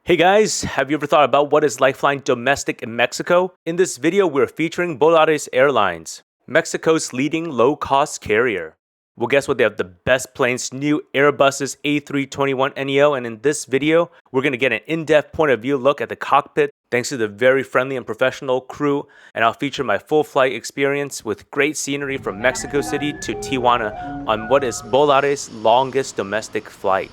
Hey guys, have you ever thought about what it's like flying domestic in Mexico? In this video, we're featuring Volaris Airlines, Mexico's leading low-cost carrier. Well, guess what? They have the best planes, new Airbus A321neo, and in this video, we're going to get an in-depth point of view look at the cockpit, thanks to the very friendly and professional crew, and I'll feature my full flight experience with great scenery from Mexico City to Tijuana on what is Volaris' longest domestic flight.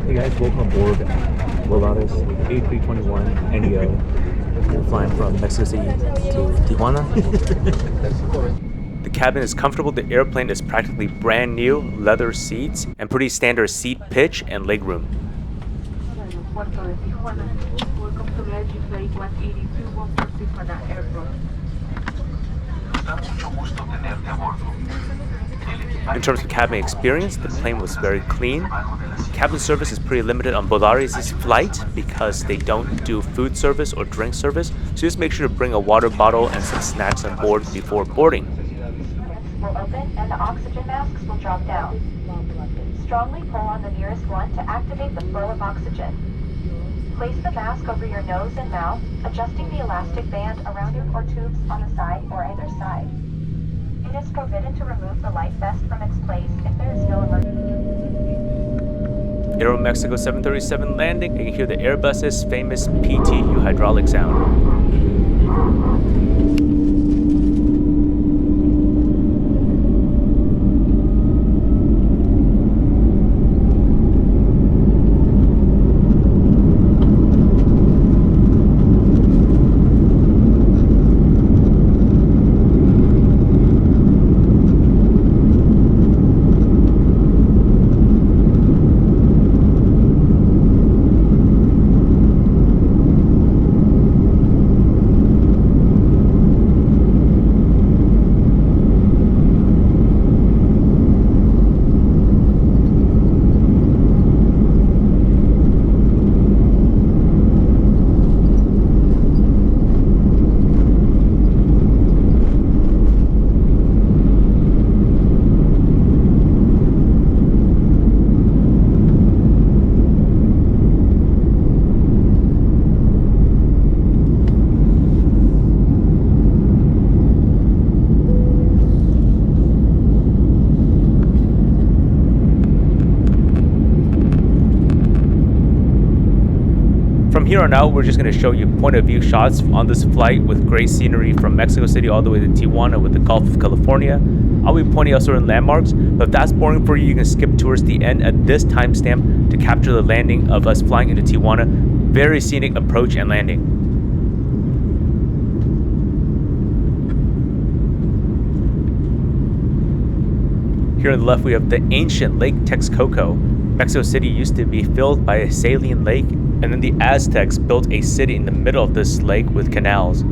Hey guys, welcome aboard Volaris A321neo. We're flying from Mexico City to Tijuana. The cabin is comfortable, the airplane is practically brand new, leather seats, and pretty standard seat pitch and legroom. In terms of cabin experience, the plane was very clean. Cabin service is pretty limited on Volaris' flight because they don't do food service or drink service, so just make sure to bring a water bottle and some snacks on board before boarding. Will open and the oxygen masks will drop down. Strongly pull on the nearest one to activate the flow of oxygen. Place the mask over your nose and mouth, adjusting the elastic band around it or tubes on the side or either side. It is forbidden to remove the life vest from its place if there is no emergency. Aeromexico 737 landing, you can hear the Airbus's famous PTU hydraulic sound. From here on out, we're just going to show you point of view shots on this flight with great scenery from Mexico City all the way to Tijuana with the Gulf of California. I'll be pointing out certain landmarks, but if that's boring for you, you can skip towards the end at this timestamp to capture the landing of us flying into Tijuana. Very scenic approach and landing. Here on the left, we have the ancient Lake Texcoco. Mexico City used to be filled by a saline lake, and then the Aztecs built a city in the middle of this lake with canals.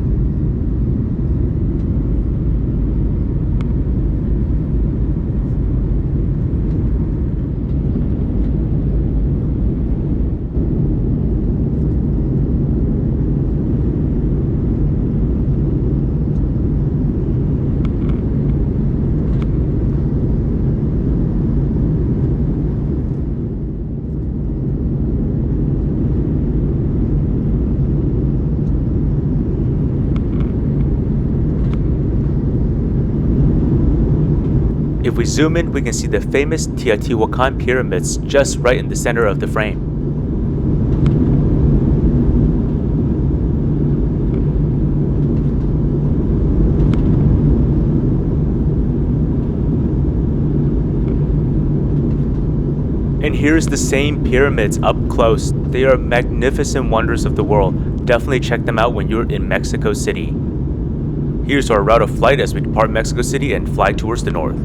If we zoom in, we can see the famous Teotihuacan pyramids just right in the center of the frame. And here's the same pyramids up close. They are magnificent wonders of the world. Definitely check them out when you're in Mexico City. Here's our route of flight as we depart Mexico City and fly towards the north.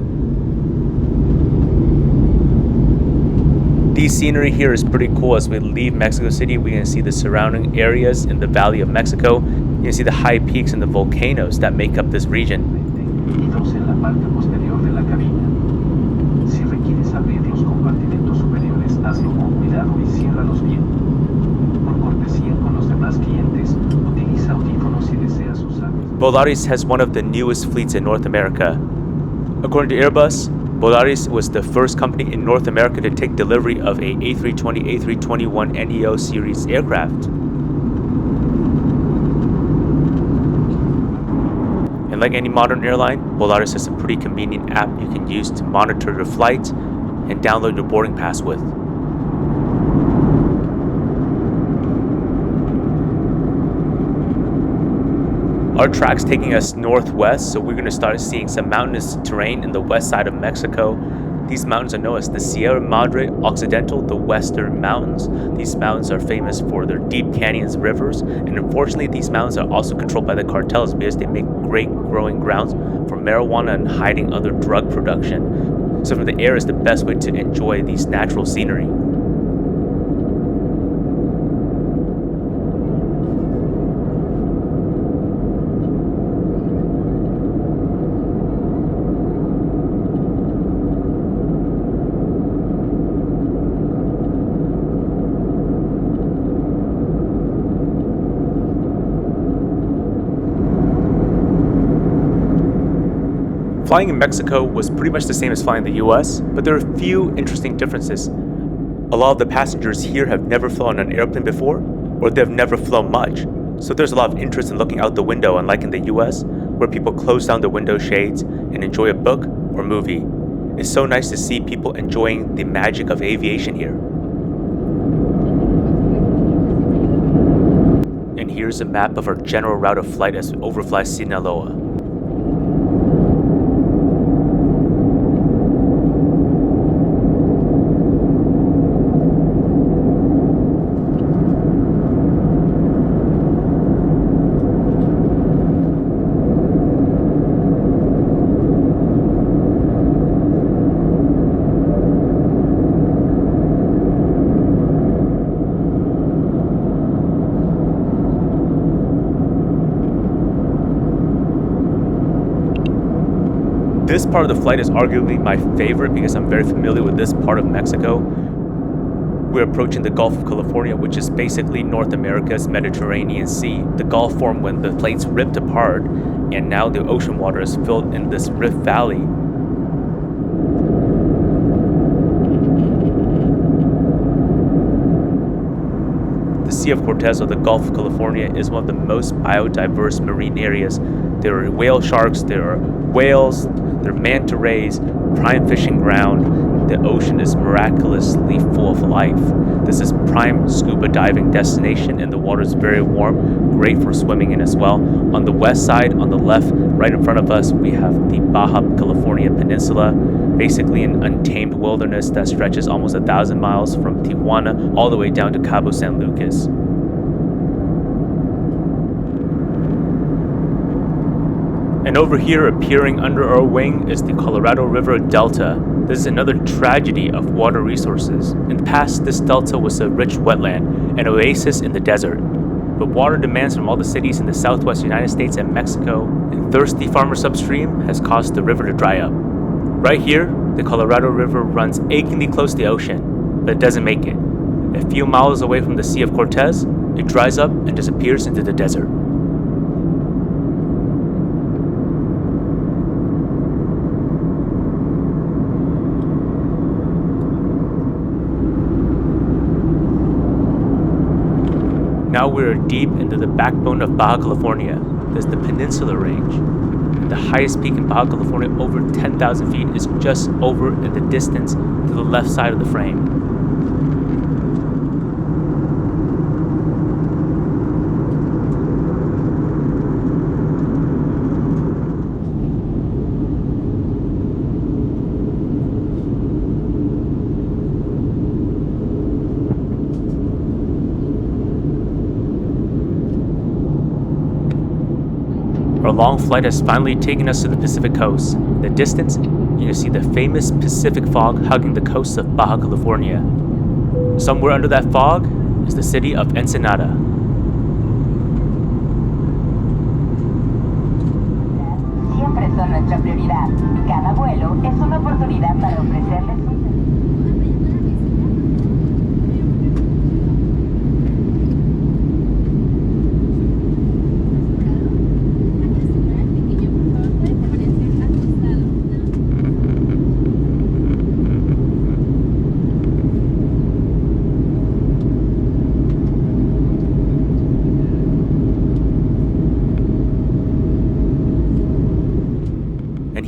The scenery here is pretty cool. As we leave Mexico City, we can see the surrounding areas in the Valley of Mexico. You can see the high peaks and the volcanoes that make up this region. Volaris has one of the newest fleets in North America. According to Airbus, Volaris was the first company in North America to take delivery of a A320, A321neo series aircraft. And like any modern airline, Volaris has a pretty convenient app you can use to monitor your flight and download your boarding pass with. Our track's taking us northwest, so we're going to start seeing some mountainous terrain in the west side of Mexico. These mountains are known as the Sierra Madre Occidental, the Western Mountains. These mountains are famous for their deep canyons, rivers, and unfortunately these mountains are also controlled by the cartels because they make great growing grounds for marijuana and hiding other drug production. So from the air is the best way to enjoy these natural scenery. Flying in Mexico was pretty much the same as flying in the US, but there are a few interesting differences. A lot of the passengers here have never flown an airplane before, or they've never flown much. So there's a lot of interest in looking out the window, unlike in the US, where people close down the window shades and enjoy a book or movie. It's so nice to see people enjoying the magic of aviation here. And here's a map of our general route of flight as we overfly Sinaloa. This part of the flight is arguably my favorite because I'm very familiar with this part of Mexico. We're approaching the Gulf of California, which is basically North America's Mediterranean Sea. The Gulf formed when the plates ripped apart, and now the ocean water is filled in this rift valley. The Sea of Cortez, or the Gulf of California, is one of the most biodiverse marine areas. There are whale sharks, there are whales, there are manta rays, prime fishing ground. The ocean is miraculously full of life. This is prime scuba diving destination, and the water is very warm, great for swimming in as well. On the west side, on the left, right in front of us, we have the Baja California Peninsula, basically an untamed wilderness that stretches almost 1,000 miles from Tijuana all the way down to Cabo San Lucas. And over here, appearing under our wing, is the Colorado River Delta. This is another tragedy of water resources. In the past, this delta was a rich wetland, an oasis in the desert. But water demands from all the cities in the southwest United States and Mexico, and thirsty farmers upstream has caused the river to dry up. Right here, the Colorado River runs achingly close to the ocean, but it doesn't make it. A few miles away from the Sea of Cortez, it dries up and disappears into the desert. Now we're deep into the backbone of Baja California. There's the Peninsula Range. And the highest peak in Baja California, over 10,000 feet, is just over in the distance to the left side of the frame. Our long flight has finally taken us to the Pacific coast. In the distance, you can see the famous Pacific fog hugging the coast of Baja California. Somewhere under that fog is the city of Ensenada. Siempre son nuestra prioridad. Cada vuelo es una oportunidad para ofrecerles un...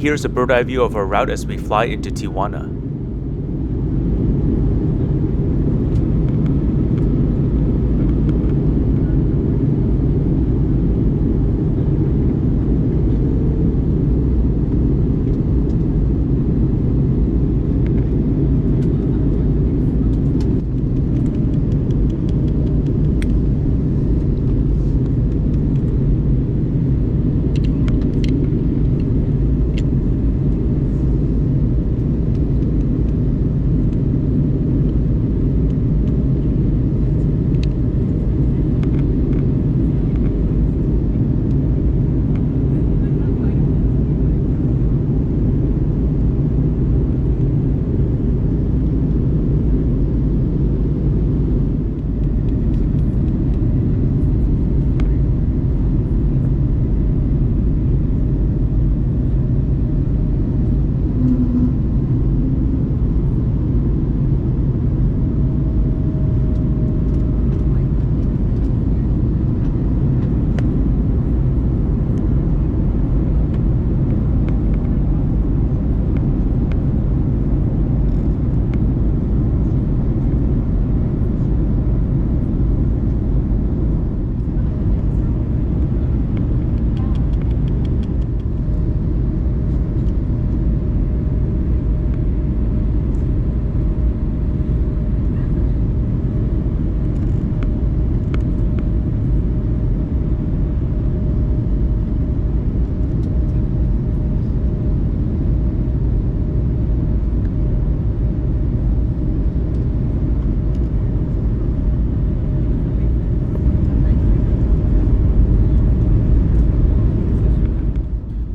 here's a bird's eye view of our route as we fly into Tijuana.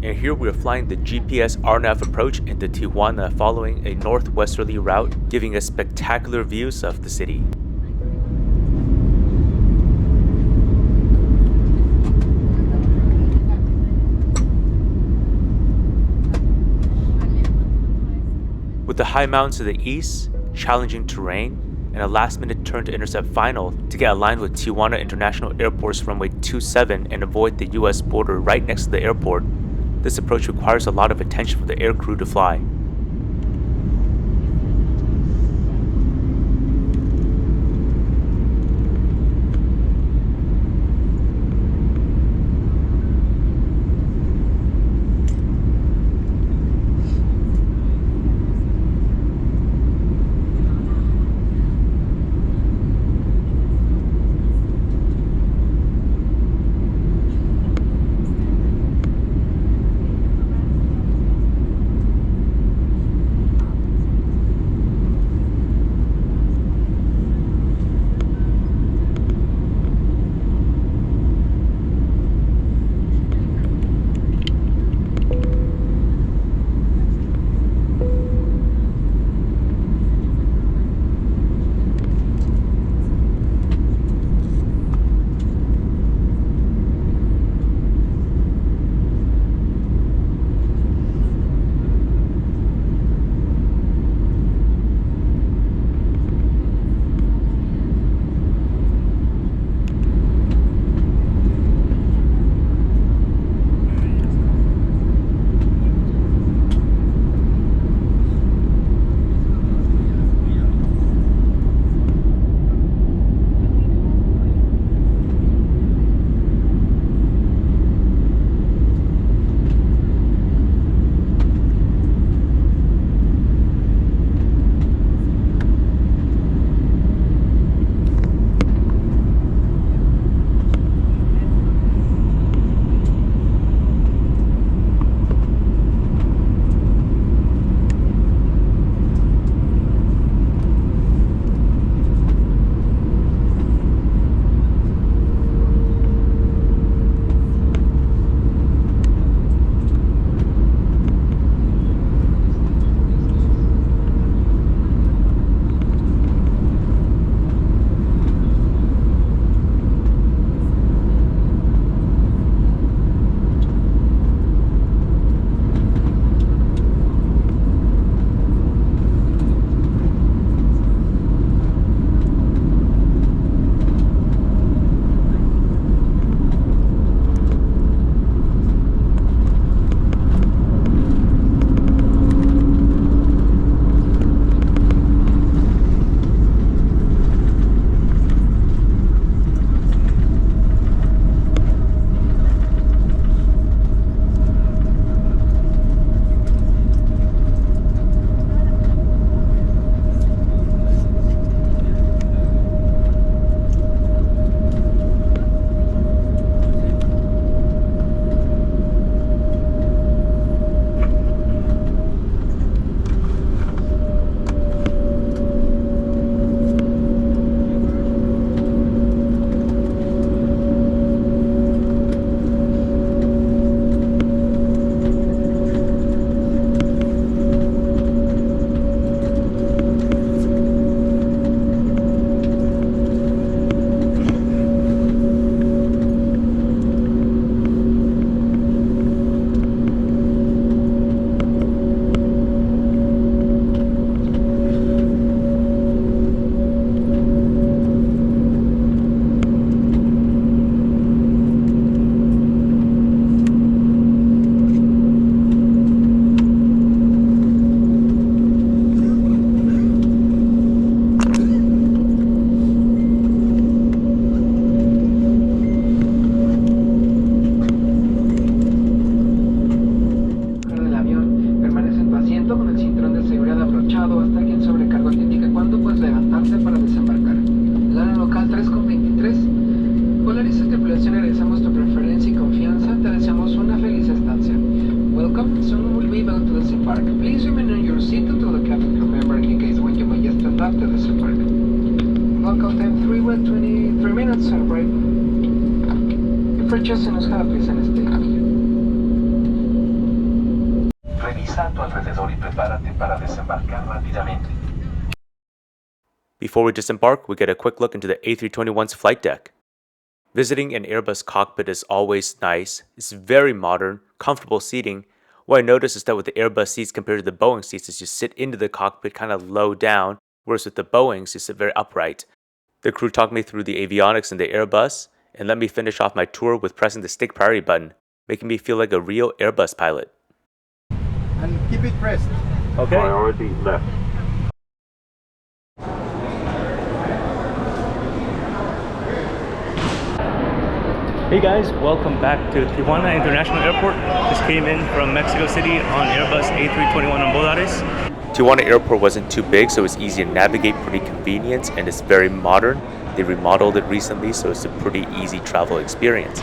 And here we are flying the GPS RNAV approach into Tijuana following a northwesterly route, giving us spectacular views of the city. With the high mountains to the east, challenging terrain, and a last-minute turn to intercept final to get aligned with Tijuana International Airport's runway 27 and avoid the US border right next to the airport, this approach requires a lot of attention for the air crew to fly. Left to disembark. Local time 3 minutes and right. Approaches se nos jala please en este. Revisa a tu alrededor y prepárate para desembarcar rápidamente. Before we disembark, we get a quick look into the A321's flight deck. Visiting an Airbus cockpit is always nice. It's very modern, comfortable seating. What I noticed is that with the Airbus seats compared to the Boeing seats is you sit into the cockpit kind of low down, whereas with the Boeings you sit very upright. The crew talked me through the avionics in the Airbus and let me finish off my tour with pressing the stick priority button, making me feel like a real Airbus pilot. And keep it pressed. Okay. Priority left. Hey guys, welcome back to Tijuana International Airport. Just came in from Mexico City on Airbus A321 on Volaris. Tijuana Airport wasn't too big, so it's easy to navigate, pretty convenient, and it's very modern. They remodeled it recently, so it's a pretty easy travel experience.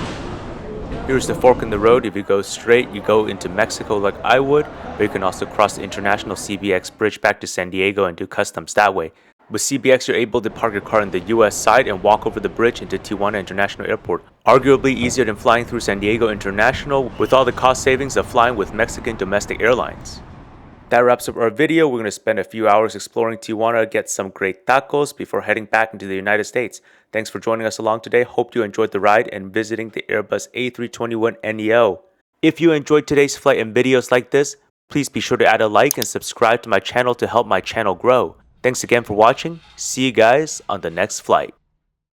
Here's the fork in the road. If you go straight, you go into Mexico like I would, but you can also cross the international CBX bridge back to San Diego and do customs that way. With CBX, you're able to park your car on the US side and walk over the bridge into Tijuana International Airport. Arguably easier than flying through San Diego International with all the cost savings of flying with Mexican domestic airlines. That wraps up our video. We're going to spend a few hours exploring Tijuana, get some great tacos before heading back into the United States. Thanks for joining us along today. Hope you enjoyed the ride and visiting the Airbus A321neo. If you enjoyed today's flight and videos like this, please be sure to add a like and subscribe to my channel to help my channel grow. Thanks again for watching. See you guys on the next flight.